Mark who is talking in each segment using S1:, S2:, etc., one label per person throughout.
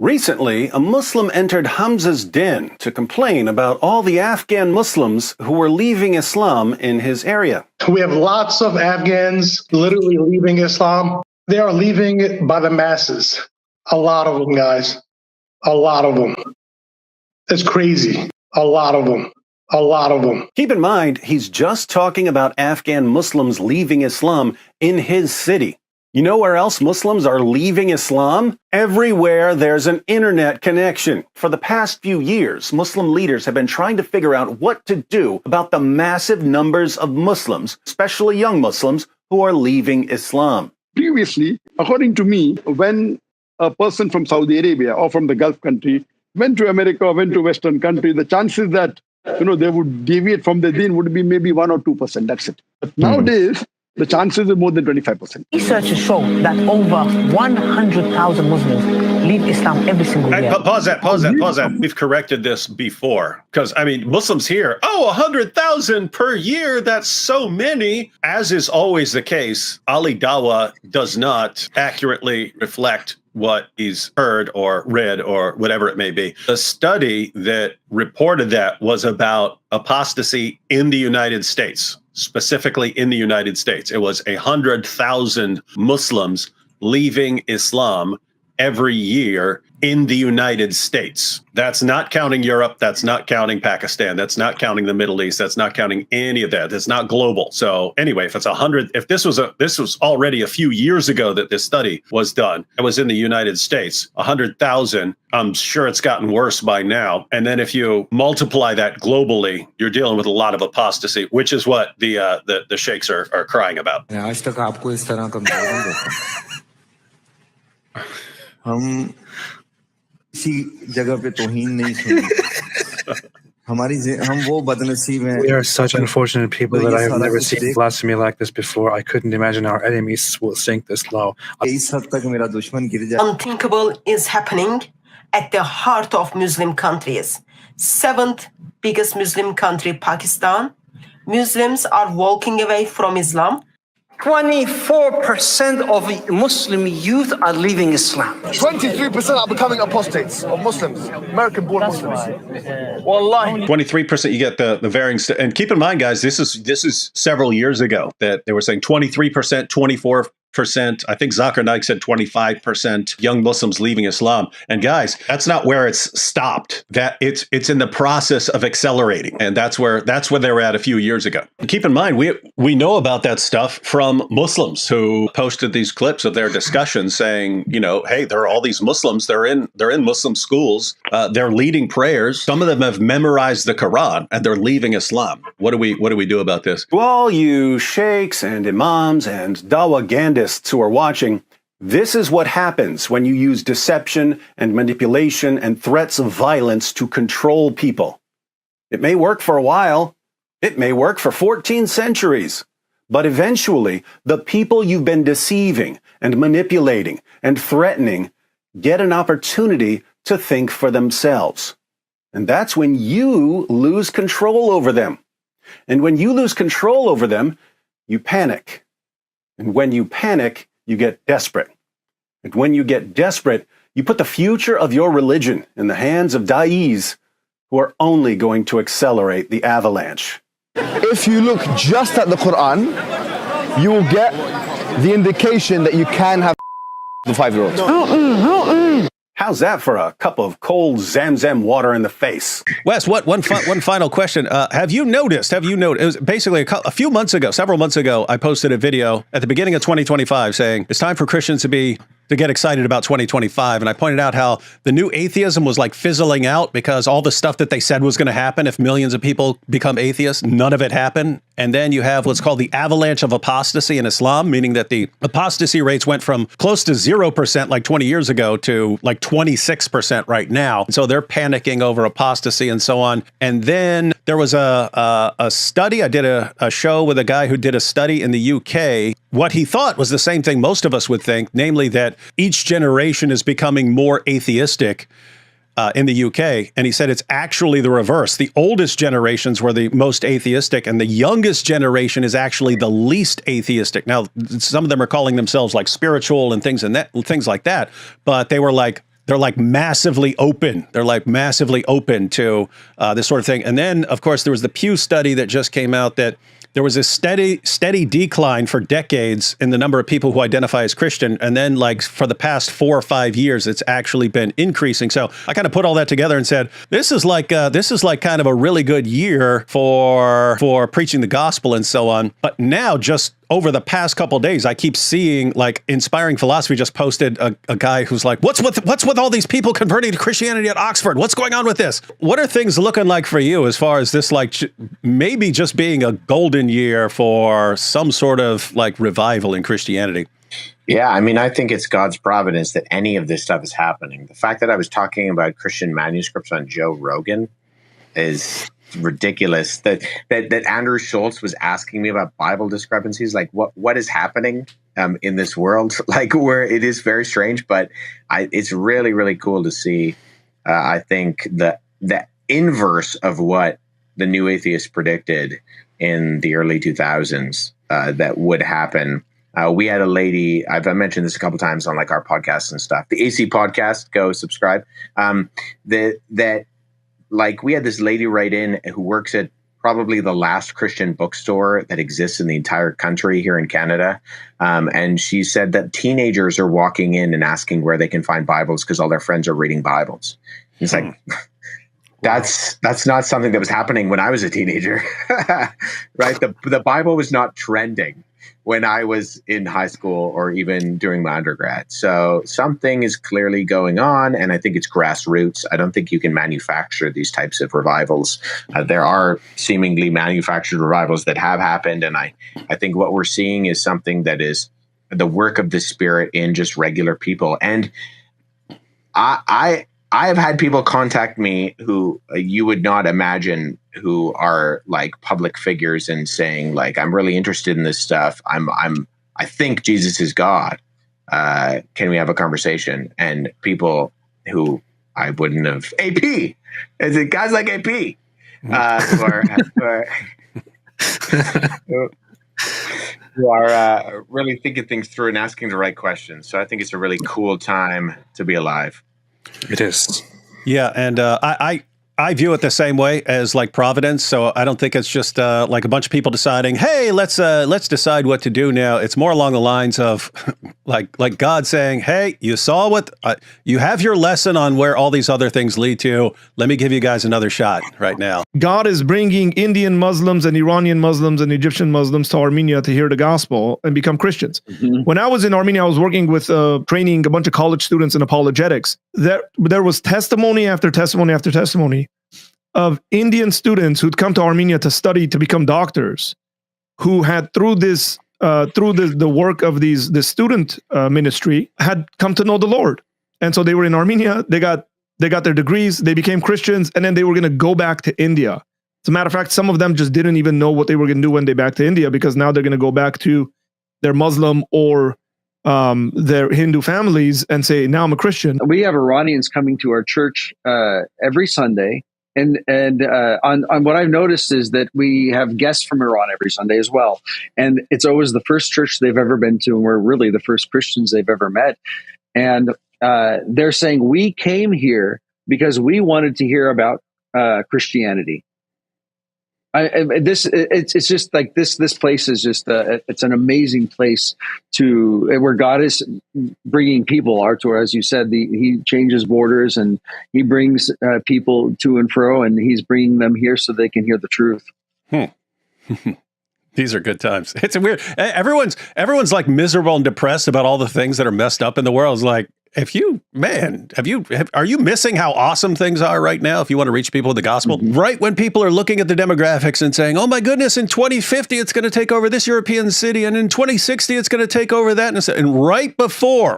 S1: Recently, a Muslim entered Hamza's den to complain about all the Afghan Muslims who were leaving Islam in his area.
S2: We have lots of Afghans literally leaving Islam. They are leaving it by the masses. A lot of them, guys. A lot of them. It's crazy. A lot of them. A lot of them.
S1: Keep in mind, he's just talking about Afghan Muslims leaving Islam in his city. You know where else Muslims are leaving Islam? Everywhere there's an internet connection. For the past few years, Muslim leaders have been trying to figure out what to do about the massive numbers of Muslims, especially young Muslims, who are leaving Islam.
S3: Previously, according to me, when a person from Saudi Arabia or from the Gulf country went to America or went to Western country, the chances that they would deviate from the deen would be maybe 1 or 2%. That's it. But nowadays, the chances are more than 25%.
S4: Researchers show that over 100,000 Muslims leave Islam every single year.
S1: Pause that. We've corrected this before. Because, Muslims here, 100,000 per year, that's so many. As is always the case, Ali Dawah does not accurately reflect what he's heard or read or whatever it may be. The study that reported that was about apostasy in the United States. Specifically in the United States. It was 100,000 Muslims leaving Islam every year in the United States. That's not counting Europe. That's not counting Pakistan. That's not counting the Middle East. That's not counting any of that. That's not global. So anyway, if it's 100, if this was already a few years ago that this study was done, it was in the United States, 100,000. I'm sure it's gotten worse by now. And then if you multiply that globally, you're dealing with a lot of apostasy, which is what the sheikhs are crying about.
S5: हम किसी जगह पे तौहीन नहीं सुनी
S6: We are such unfortunate people that I have never seen blasphemy like this before. I couldn't imagine our enemies will sink this low.
S7: Unthinkable is happening at the heart of Muslim countries. 7th biggest Muslim country, Pakistan. Muslims are walking away from Islam.
S8: 24% of Muslim youth are leaving Islam.
S9: 23% are becoming apostates of Muslims, American-born Muslims. Wallahi.
S1: 23%, you get the varying. And keep in mind, guys, this is several years ago that they were saying 23%, 24%. I think Zakir Naik said 25% young Muslims leaving Islam. And guys, that's not where it's stopped. That it's in the process of accelerating. And that's where they were at a few years ago. And keep in mind, we know about that stuff from Muslims who posted these clips of their discussions saying, hey, there are all these Muslims, they're in Muslim schools, they're leading prayers. Some of them have memorized the Quran and they're leaving Islam. What do we do about this? To all you sheikhs and imams and dawah gandists who are watching, this is what happens when you use deception and manipulation and threats of violence to control people. It may work for a while. It may work for 14 centuries. But eventually, the people you've been deceiving and manipulating and threatening get an opportunity to think for themselves. And that's when you lose control over them. And when you lose control over them, you panic. And when you panic, you get desperate. And when you get desperate, you put the future of your religion in the hands of da'is who are only going to accelerate the avalanche.
S9: If you look just at the Quran, you will get the indication that you can have the 5-year-olds.
S1: How's that for a cup of cold Zamzam water in the face? Wes, one final question. Have you noticed, it was basically several months ago, I posted a video at the beginning of 2025 saying it's time for Christians to get excited about 2025. And I pointed out how the new atheism was like fizzling out because all the stuff that they said was going to happen if millions of people become atheists, none of it happened. And then you have what's called the avalanche of apostasy in Islam, meaning that the apostasy rates went from close to 0% like 20 years ago to like 26% right now. And so they're panicking over apostasy and so on. And then there was a study. I did a show with a guy who did a study in the UK. What he thought was the same thing most of us would think, namely that each generation is becoming more atheistic in the UK. And he said it's actually the reverse. The oldest generations were the most atheistic, and the youngest generation is actually the least atheistic. Now, some of them are calling themselves like spiritual and things like that, but they were like they're like massively open. They're like massively open to this sort of thing. And then, of course, there was the Pew study that just came out that there was a steady decline for decades in the number of people who identify as Christian. And then like for the past 4 or 5 years, it's actually been increasing. So I kind of put all that together and said, this is like kind of a really good year for preaching the gospel and so on. But now just over the past couple of days, I keep seeing like Inspiring Philosophy just posted a guy who's like, what's with all these people converting to Christianity at Oxford? What's going on with this? What are things looking like for you as far as this, like maybe just being a golden year for some sort of like revival in Christianity?
S10: Yeah, I mean, I think it's God's providence that any of this stuff is happening. The fact that I was talking about Christian manuscripts on Joe Rogan is ridiculous. That Andrew Schultz was asking me about Bible discrepancies, like what is happening in this world, like where it is very strange, but it's really, really cool to see. I think the inverse of what the New Atheists predicted in the early 2000s that would happen. We had a lady, I've mentioned this a couple times on like our podcasts and stuff, the AC podcast, go subscribe. Like we had this lady write in who works at probably the last Christian bookstore that exists in the entire country here in Canada. And she said that teenagers are walking in and asking where they can find Bibles because all their friends are reading Bibles. And it's like, that's not something that was happening when I was a teenager, right? The Bible was not trending when I was in high school or even during my undergrad. So something is clearly going on, and I think it's grassroots. I don't think you can manufacture these types of revivals. There are seemingly manufactured revivals that have happened, and I think what we're seeing is something that is the work of the Spirit in just regular people. And I have had people contact me who you would not imagine who are like public figures and saying like, I'm really interested in this stuff. I think Jesus is God. Can we have a conversation? And people who I wouldn't have, AP, is it guys like AP? Who are really thinking things through and asking the right questions. So I think it's a really cool time to be alive.
S6: It is.
S1: Yeah, and I view it the same way as like Providence. So I don't think it's just like a bunch of people deciding, hey, let's decide what to do now. It's more along the lines of like God saying, hey, you saw what you have your lesson on where all these other things lead to. Let me give you guys another shot right now.
S11: God is bringing Indian Muslims and Iranian Muslims and Egyptian Muslims to Armenia to hear the gospel and become Christians. Mm-hmm. When I was in Armenia, I was working with training a bunch of college students in apologetics. There was testimony after testimony after testimony of Indian students who'd come to Armenia to study to become doctors, who had through the work of the student ministry had come to know the Lord, and so they were in Armenia. They got their degrees, they became Christians, and then they were going to go back to India. As a matter of fact, some of them just didn't even know what they were going to do when they back to India, because now they're going to go back to their Muslim or their Hindu families and say, now I'm a Christian.
S12: We have Iranians coming to our church every Sunday. And on what I've noticed is that we have guests from Iran every Sunday as well. And it's always the first church they've ever been to, and we're really the first Christians they've ever met. And they're saying, we came here because we wanted to hear about Christianity. It's just like this place is just it's an amazing place where God is bringing people. Artur, as you said, he changes borders and he brings people to and fro, and he's bringing them here so they can hear the truth.
S1: These are good times. It's a weird. Everyone's like miserable and depressed about all the things that are messed up in the world. It's like, are you missing how awesome things are right now? If you want to reach people with the gospel, mm-hmm. Right when people are looking at the demographics and saying, oh my goodness, in 2050, it's going to take over this European city. And in 2060, it's going to take over that. And right before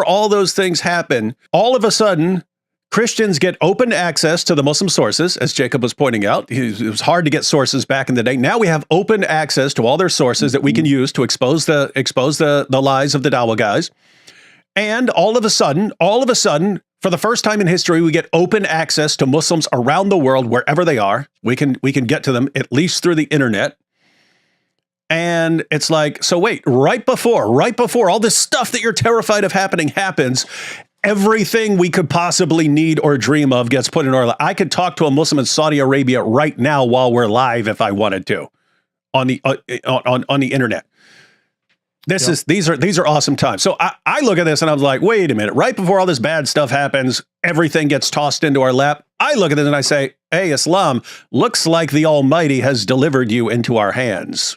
S1: all those things happen, all of a sudden, Christians get open access to the Muslim sources, as Jacob was pointing out. It was hard to get sources back in the day. Now we have open access to all their sources that we can use to expose the lies of the Dawa guys. And all of a sudden, for the first time in history, we get open access to Muslims around the world, wherever they are. We can get to them at least through the internet. And it's like, so wait, right before all this stuff that you're terrified of happening happens, everything we could possibly need or dream of gets put in our lap. I could talk to a Muslim in Saudi Arabia right now while we're live if I wanted to on the on the internet. These are awesome times. So I look at this and I was like, wait a minute, right before all this bad stuff happens, everything gets tossed into our lap. I look at this and I say, hey, Islam, looks like the Almighty has delivered you into our hands.